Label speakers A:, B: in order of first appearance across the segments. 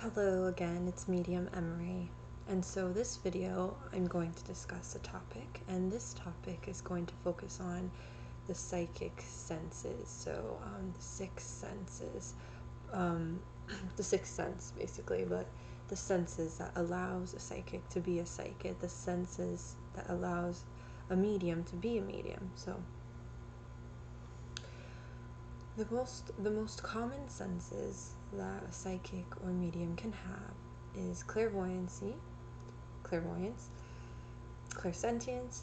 A: Hello again, it's Medium Emery. And so this video I'm going to discuss a topic, and this topic is going to focus on the psychic senses. So the six senses, um, the sixth sense basically, but the senses that allows a psychic to be a psychic, the senses that allows a medium to be a medium. So the most common senses that a psychic or medium can have is clairvoyance, clairsentience,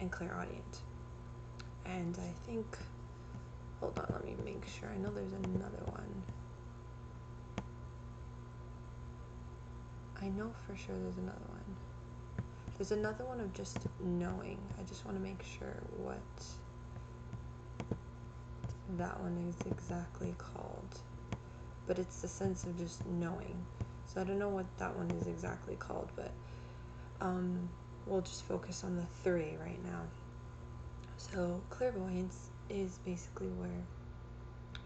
A: and clairaudient. And I think, hold on, let me make sure. I know there's another one. I know for sure there's another one. There's another one of just knowing. I just want to make sure what that one is exactly called. But it's the sense of just knowing. So I don't know what that one is exactly called, but we'll just focus on the three right now. So clairvoyance is basically where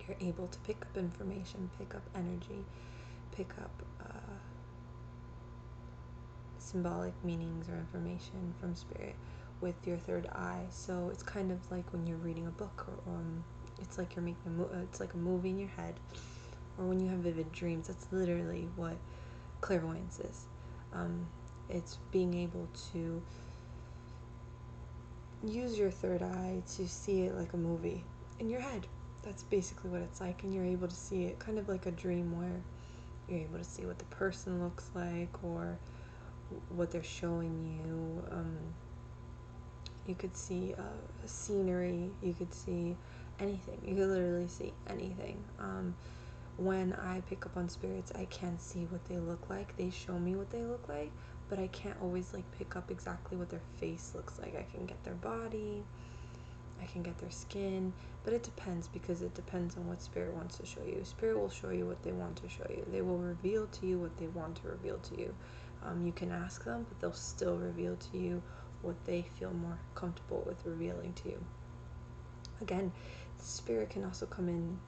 A: you're able to pick up information, pick up energy, pick up symbolic meanings or information from spirit with your third eye. So it's kind of like when you're reading a book, or it's like you're making it's like a movie in your head, or when you have vivid dreams. That's literally what clairvoyance is. It's being able to use your third eye to see it like a movie in your head. That's basically what it's like, and you're able to see it kind of like a dream where you're able to see what the person looks like or what they're showing you. You could see scenery, you could see anything, you could literally see anything. When I pick up on spirits, I can see what they look like. They show me what they look like, but I can't always like pick up exactly what their face looks like. I can get their body, I can get their skin, but it depends, because it depends on what spirit wants to show you. Spirit will show you what they want to show you. They will reveal to you what they want to reveal to you. You can ask them, but they'll still reveal to you what they feel more comfortable with revealing to you. Again, spirit can also come in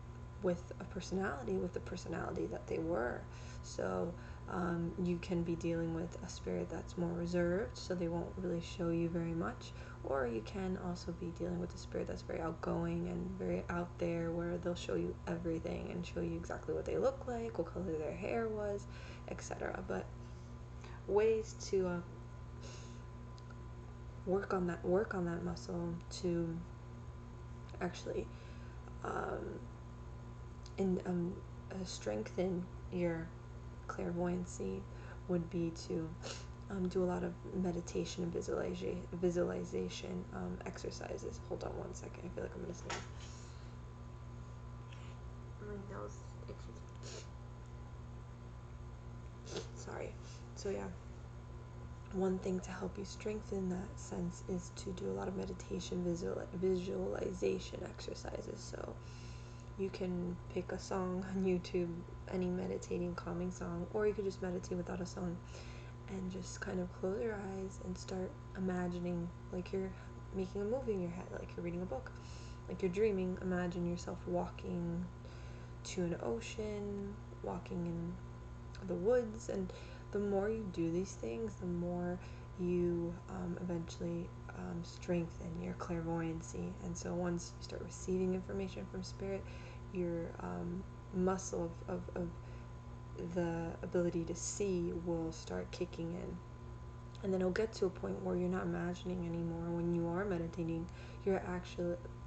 A: with the personality that they were. So you can be dealing with a spirit that's more reserved, so they won't really show you very much. Or you can also be dealing with a spirit that's very outgoing and very out there, where they'll show you everything and show you exactly what they look like, what color their hair was, etc. But ways to work on that muscle to actually strengthen your clairvoyancy would be to do a lot of meditation and visualization exercises. Hold on one second. I feel like I'm gonna sneeze. My nose itches. Sorry. So yeah, one thing to help you strengthen that sense is to do a lot of meditation, visualization exercises. So you can pick a song on YouTube, any meditating, calming song, or you could just meditate without a song and just kind of close your eyes and start imagining like you're making a movie in your head, like you're reading a book, like you're dreaming. Imagine yourself walking to an ocean, walking in the woods, and the more you do these things, the more you eventually strengthen your clairvoyancy. And so once you start receiving information from spirit, your muscle of the ability to see will start kicking in. And then it'll get to a point where you're not imagining anymore. When you are meditating, you're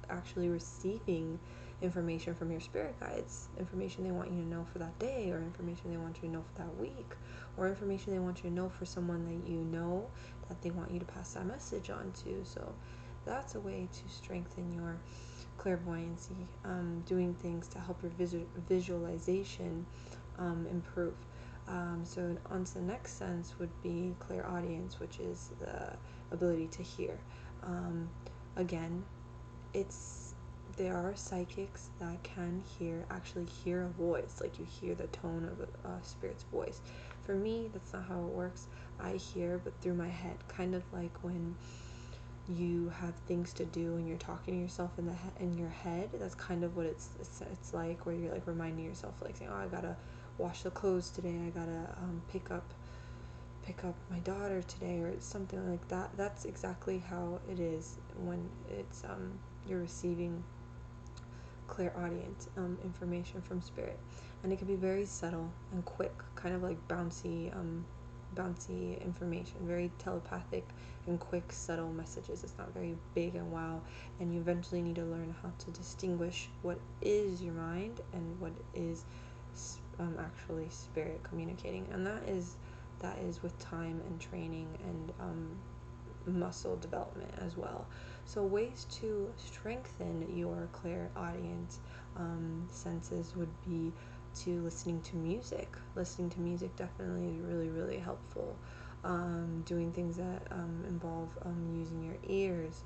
A: actually receiving information from your spirit guides, information they want you to know for that day, or information they want you to know for that week, or information they want you to know for someone that you know that they want you to pass that message on to. So that's a way to strengthen your clairvoyancy, doing things to help your visualization improve. So on to the next sense would be clairaudience, which is the ability to hear. Again, there are psychics that can actually hear a voice, like you hear the tone of a spirit's voice. For me, that's not how it works. I hear, but through my head, kind of like when you have things to do and you're talking to yourself in your head. That's kind of what it's like, where you're like reminding yourself, like saying, oh, I gotta wash the clothes today, I gotta pick up my daughter today, or something like that. That's exactly how it is when it's you're receiving clairaudient information from spirit, and it can be very subtle and quick, kind of like bouncy information, very telepathic and quick, subtle messages. It's not very big and wow, and you eventually need to learn how to distinguish what is your mind and what is actually spirit communicating, and that is with time and training and muscle development as well. So ways to strengthen your clairaudient senses would be to listening to music. Listening to music definitely is really, really helpful. Doing things that involve using your ears,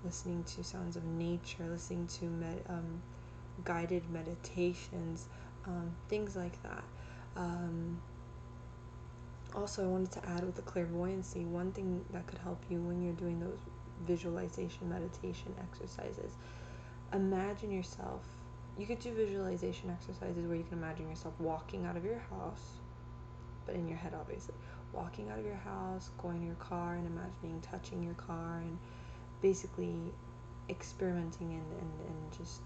A: listening to sounds of nature, listening to guided meditations, things like that. Also, I wanted to add with the clairvoyancy, one thing that could help you when you're doing those visualization meditation exercises, imagine yourself. You could do visualization exercises where you can imagine yourself walking out of your house, but in your head, obviously. Walking out of your house, going to your car, and imagining touching your car, and basically experimenting and just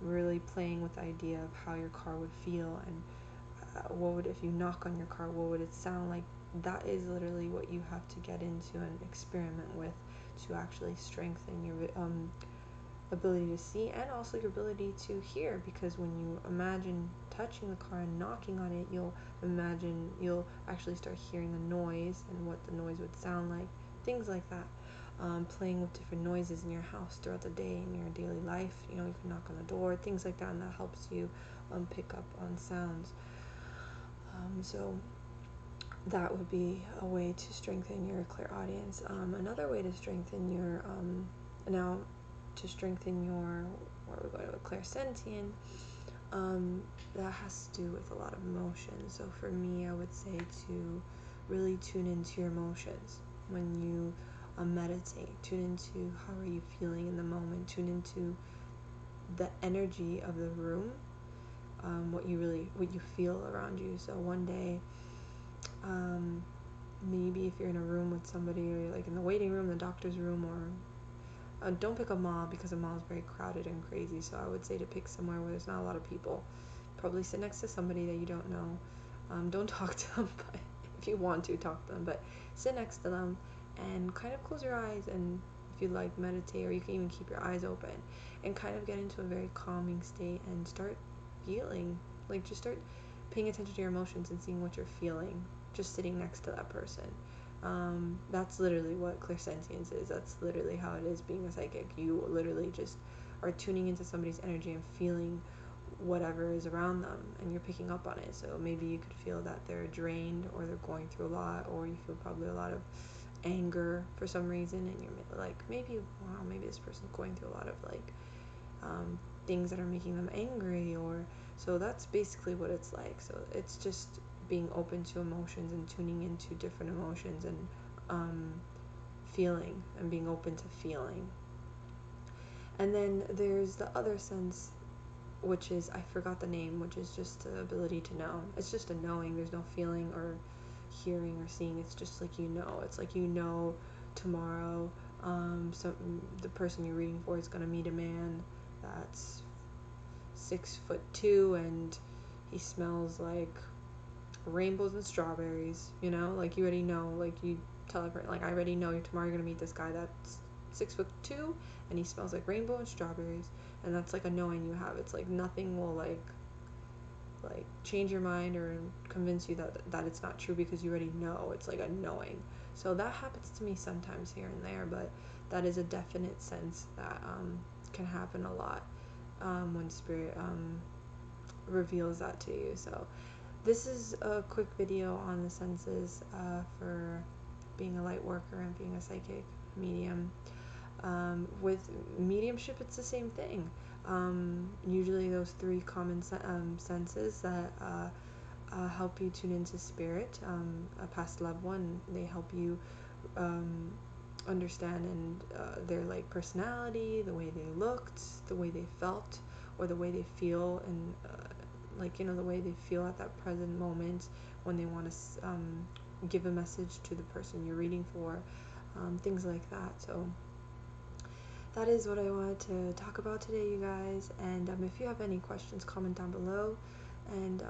A: really playing with the idea of how your car would feel, and what would, if you knock on your car, what would it sound like. That is literally what you have to get into and experiment with to actually strengthen your ability to see, and also your ability to hear, because when you imagine touching the car and knocking on it, you'll actually start hearing the noise and what the noise would sound like, things like that. Playing with different noises in your house throughout the day in your daily life, you can knock on the door, things like that, and that helps you pick up on sounds. So that would be a way to strengthen your clairaudience. Another way to strengthen your where are we going with clairsentient? That has to do with a lot of emotions. So for me, I would say to really tune into your emotions when you meditate. Tune into how are you feeling in the moment. Tune into the energy of the room, what you feel around you. So one day, maybe if you're in a room with somebody, or you're like in the waiting room, the doctor's room, or don't pick a mall, because a mall is very crowded and crazy. So I would say to pick somewhere where there's not a lot of people. Probably sit next to somebody that you don't know. Don't talk to them, but if you want to talk to them, but sit next to them and kind of close your eyes, and if you like, meditate, or you can even keep your eyes open and kind of get into a very calming state and start feeling, like just start paying attention to your emotions and seeing what you're feeling just sitting next to that person. That's literally what clairsentience is. That's literally how it is being a psychic. You literally just are tuning into somebody's energy and feeling whatever is around them, and you're picking up on it. So maybe you could feel that they're drained, or they're going through a lot, or you feel probably a lot of anger for some reason, and you're like, maybe, wow, maybe this person's going through a lot of like things that are making them angry, or so that's basically what it's like. So it's just being open to emotions and tuning into different emotions, and feeling, and being open to feeling. And then there's the other sense, which is, I forgot the name, which is just the ability to know. It's just a knowing. There's no feeling or hearing or seeing. It's just like it's like tomorrow so the person you're reading for is going to meet a man that's 6'2" and he smells like rainbows and strawberries, like you already know, like you tell everyone, like, I already know tomorrow you're gonna meet this guy that's 6'2" and he smells like rainbow and strawberries, and that's like a knowing you have. It's like nothing will like change your mind or convince you that it's not true, because you already know. It's like a knowing. So that happens to me sometimes here and there, but that is a definite sense that can happen a lot when spirit reveals that to you. So this is a quick video on the senses for being a light worker and being a psychic medium. With mediumship, it's the same thing. Usually those three common senses that help you tune into spirit, a past loved one, they help you understand and their like personality, the way they looked, the way they felt or the way they feel, and like, you know, the way they feel at that present moment when they want to give a message to the person you're reading for, things like that. So that is what I wanted to talk about today, you guys. And if you have any questions, comment down below. And